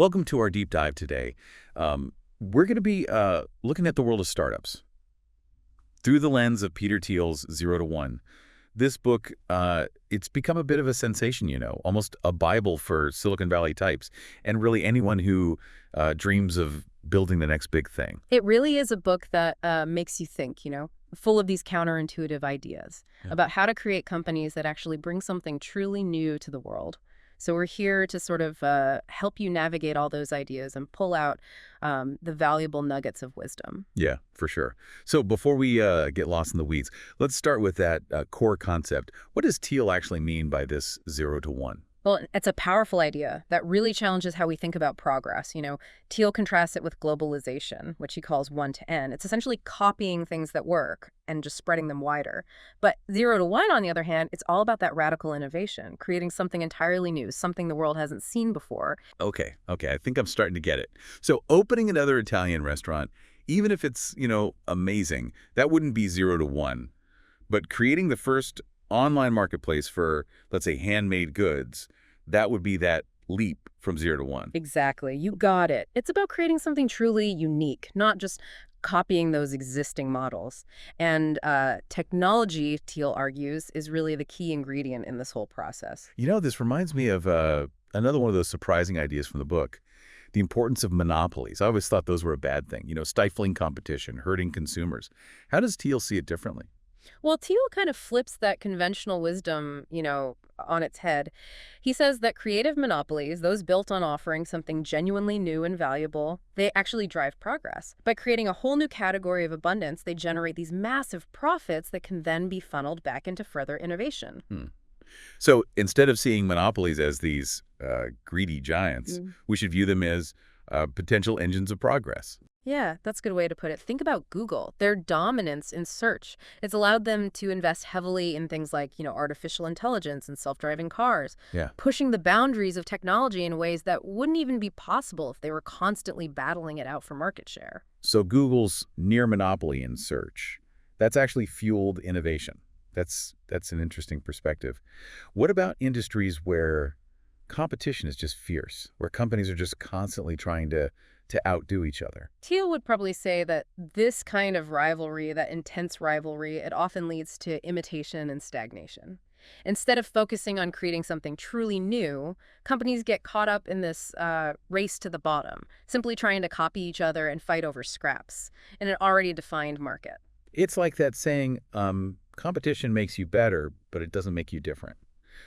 Welcome to our deep dive today. We're going to be looking at the world of startups through the lens of Peter Thiel's Zero to One. This book, it's become a bit of a sensation, almost a Bible for Silicon Valley types, and really anyone who dreams of building the next big thing. It really is a book that makes you think, full of these counterintuitive ideas about how to create companies that actually bring something truly new to the world. So we're here to sort of help you navigate all those ideas and pull out the valuable nuggets of wisdom. Yeah, for sure. So before we get lost in the weeds, let's start with that core concept. What does Thiel actually mean by this 0 to 1? Well, it's a powerful idea that really challenges how we think about progress. Thiel contrasts it with globalization, which he calls 1 to N. It's essentially copying things that work and just spreading them wider. But 0 to 1, on the other hand, it's all about that radical innovation, creating something entirely new, something the world hasn't seen before. Okay, I think I'm starting to get it. So opening another Italian restaurant, even if it's, amazing, that wouldn't be 0 to 1. But creating the first online marketplace for, let's say, handmade goods, that would be that leap from 0 to 1. Exactly. You got it. It's about creating something truly unique, not just copying those existing models. And technology, Thiel argues, is really the key ingredient in this whole process. This reminds me of another one of those surprising ideas from the book, the importance of monopolies. I always thought those were a bad thing, stifling competition, hurting consumers. How does Thiel see it differently? Well, Thiel kind of flips that conventional wisdom, on its head. He says that creative monopolies, those built on offering something genuinely new and valuable, they actually drive progress. By creating a whole new category of abundance, they generate these massive profits that can then be funneled back into further innovation. So instead of seeing monopolies as these greedy giants, we should view them as potential engines of progress. Yeah, that's a good way to put it. Think about Google. Their dominance in search. It's allowed them to invest heavily in things like, artificial intelligence and self-driving cars, Yeah. pushing the boundaries of technology in ways that wouldn't even be possible if they were constantly battling it out for market share. So Google's near monopoly in search, that's actually fueled innovation. That's an interesting perspective. What about industries where competition is just fierce, where companies are just constantly trying to outdo each other? Thiel would probably say that this kind of rivalry, that intense rivalry, it often leads to imitation and stagnation. Instead of focusing on creating something truly new, companies get caught up in this race to the bottom, simply trying to copy each other and fight over scraps in an already defined market. It's like that saying, competition makes you better, but it doesn't make you different.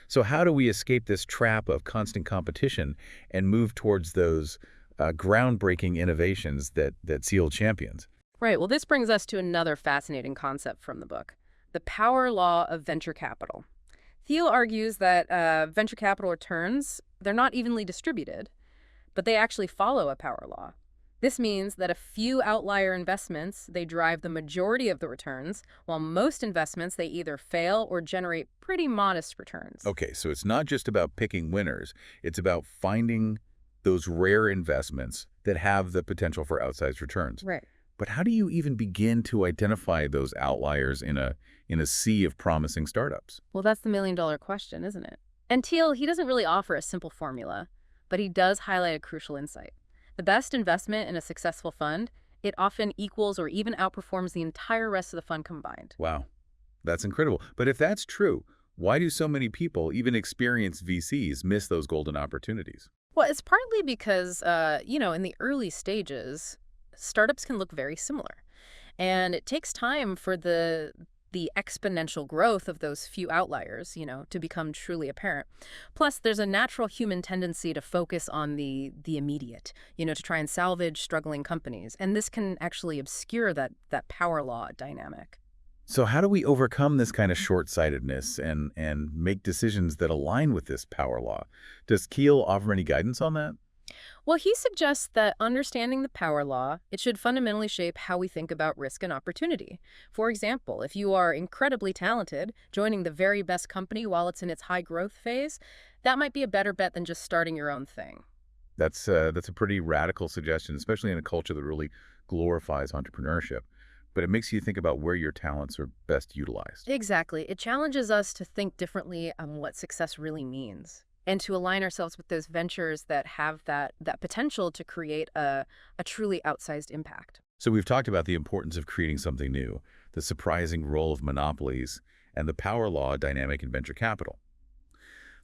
So how do we escape this trap of constant competition and move towards those groundbreaking innovations that Thiel champions? Right. Well, this brings us to another fascinating concept from the book, the power law of venture capital. Thiel argues that venture capital returns, they're not evenly distributed, but they actually follow a power law. This means that a few outlier investments, they drive the majority of the returns, while most investments, they either fail or generate pretty modest returns. Okay, so it's not just about picking winners. It's about finding those rare investments that have the potential for outsized returns. Right. But how do you even begin to identify those outliers in a sea of promising startups? Well, that's the million-dollar question, isn't it? And Thiel, he doesn't really offer a simple formula, but he does highlight a crucial insight. The best investment in a successful fund, it often equals or even outperforms the entire rest of the fund combined. Wow, that's incredible. But if that's true, why do so many people, even experienced VCs, miss those golden opportunities? Well, it's partly because, in the early stages, startups can look very similar. And it takes time for the exponential growth of those few outliers, to become truly apparent. Plus, there's a natural human tendency to focus on the immediate, to try and salvage struggling companies. And this can actually obscure that power law dynamic. So how do we overcome this kind of short-sightedness and make decisions that align with this power law? Does Thiel offer any guidance on that? Well, he suggests that understanding the power law, it should fundamentally shape how we think about risk and opportunity. For example, if you are incredibly talented, joining the very best company while it's in its high growth phase, that might be a better bet than just starting your own thing. That's a pretty radical suggestion, especially in a culture that really glorifies entrepreneurship. But it makes you think about where your talents are best utilized. Exactly. It challenges us to think differently on what success really means. and to align ourselves with those ventures that have that potential to create a truly outsized impact. So we've talked about the importance of creating something new, the surprising role of monopolies, and the power law dynamic in venture capital.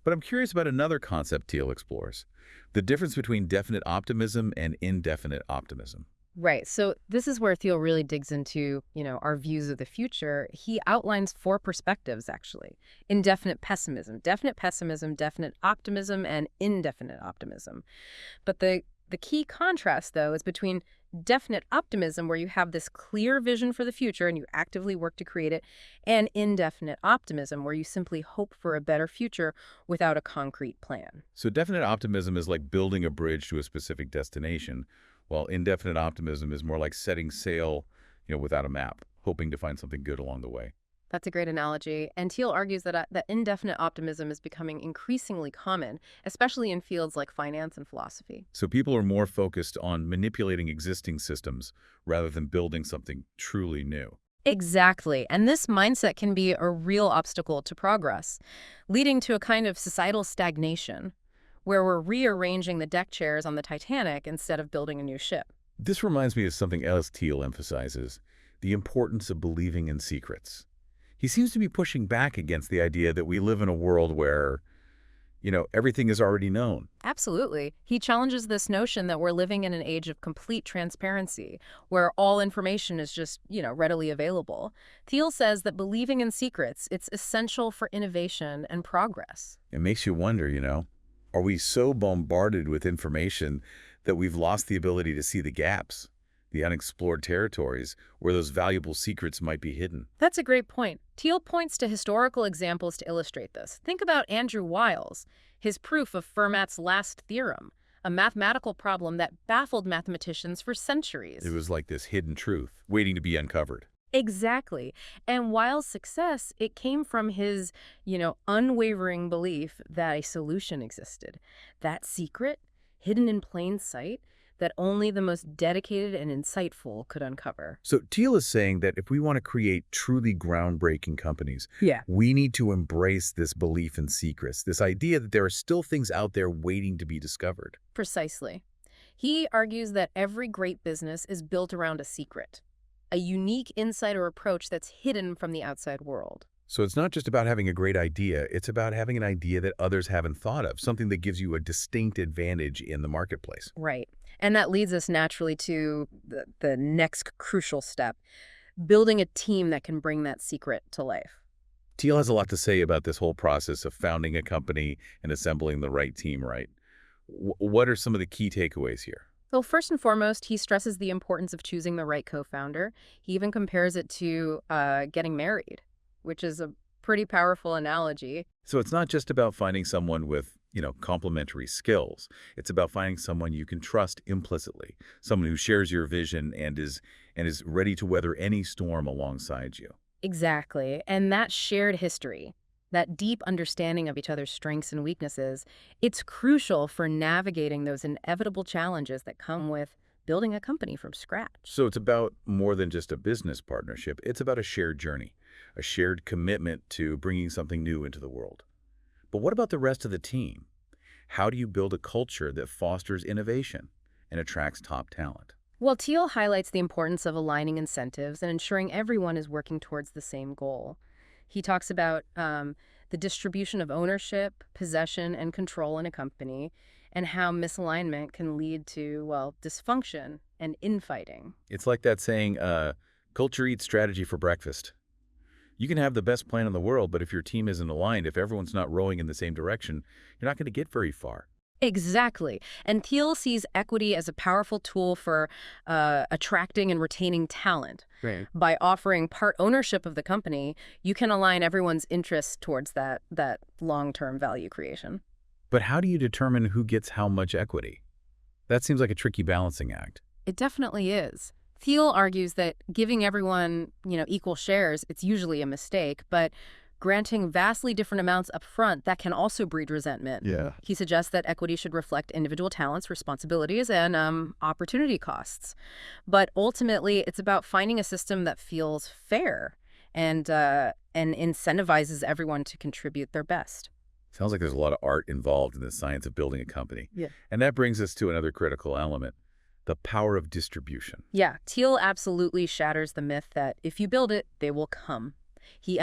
But I'm curious about another concept Thiel explores, the difference between definite optimism and indefinite optimism. Right. So this is where Thiel really digs into, our views of the future. He outlines 4 perspectives, actually. Indefinite pessimism, definite optimism, and indefinite optimism. But the key contrast, though, is between definite optimism, where you have this clear vision for the future and you actively work to create it, and indefinite optimism, where you simply hope for a better future without a concrete plan. So definite optimism is like building a bridge to a specific destination, while indefinite optimism is more like setting sail, without a map, hoping to find something good along the way. That's a great analogy. And Thiel argues that indefinite optimism is becoming increasingly common, especially in fields like finance and philosophy. So people are more focused on manipulating existing systems rather than building something truly new. Exactly. And this mindset can be a real obstacle to progress, leading to a kind of societal stagnation, where we're rearranging the deck chairs on the Titanic instead of building a new ship. This reminds me of something else Thiel emphasizes, the importance of believing in secrets. He seems to be pushing back against the idea that we live in a world where, everything is already known. Absolutely. He challenges this notion that we're living in an age of complete transparency, where all information is just, readily available. Thiel says that believing in secrets, it's essential for innovation and progress. It makes you wonder, are we so bombarded with information that we've lost the ability to see the gaps, the unexplored territories where those valuable secrets might be hidden? That's a great point. Thiel points to historical examples to illustrate this. Think about Andrew Wiles, his proof of Fermat's last theorem, a mathematical problem that baffled mathematicians for centuries. It was like this hidden truth waiting to be uncovered. Exactly. And Wiles' success, it came from his, unwavering belief that a solution existed. That secret, hidden in plain sight, that only the most dedicated and insightful could uncover. So Thiel is saying that if we want to create truly groundbreaking companies, Yeah. we need to embrace this belief in secrets, this idea that there are still things out there waiting to be discovered. Precisely. He argues that every great business is built around a secret, a unique insight or approach that's hidden from the outside world. So it's not just about having a great idea, it's about having an idea that others haven't thought of, something that gives you a distinct advantage in the marketplace. Right. And that leads us naturally to the next crucial step, building a team that can bring that secret to life. Thiel has a lot to say about this whole process of founding a company and assembling the right team, right? What are some of the key takeaways here? Well, first and foremost, he stresses the importance of choosing the right co-founder. He even compares it to getting married, which is a pretty powerful analogy. So it's not just about finding someone with, complementary skills. It's about finding someone you can trust implicitly, someone who shares your vision and is ready to weather any storm alongside you. Exactly. And that shared history, that deep understanding of each other's strengths and weaknesses, it's crucial for navigating those inevitable challenges that come with building a company from scratch. So it's about more than just a business partnership. It's about a shared journey, a shared commitment to bringing something new into the world. But what about the rest of the team? How do you build a culture that fosters innovation and attracts top talent? Well, Thiel highlights the importance of aligning incentives and ensuring everyone is working towards the same goal. He talks about the distribution of ownership, possession, and control in a company, and how misalignment can lead to, dysfunction and infighting. It's like that saying, culture eats strategy for breakfast. You can have the best plan in the world, but if your team isn't aligned, if everyone's not rowing in the same direction, you're not going to get very far. Exactly. And Thiel sees equity as a powerful tool for attracting and retaining talent. Right. By offering part ownership of the company, you can align everyone's interests towards that long-term value creation. But how do you determine who gets how much equity? That seems like a tricky balancing act. It definitely is. Thiel argues that giving everyone, equal shares, it's usually a mistake, but granting vastly different amounts up front, that can also breed resentment. Yeah. He suggests that equity should reflect individual talents, responsibilities, and opportunity costs. But ultimately, it's about finding a system that feels fair and incentivizes everyone to contribute their best. Sounds like there's a lot of art involved in the science of building a company. Yeah. And that brings us to another critical element, the power of distribution. Yeah, Thiel absolutely shatters the myth that if you build it, they will come. He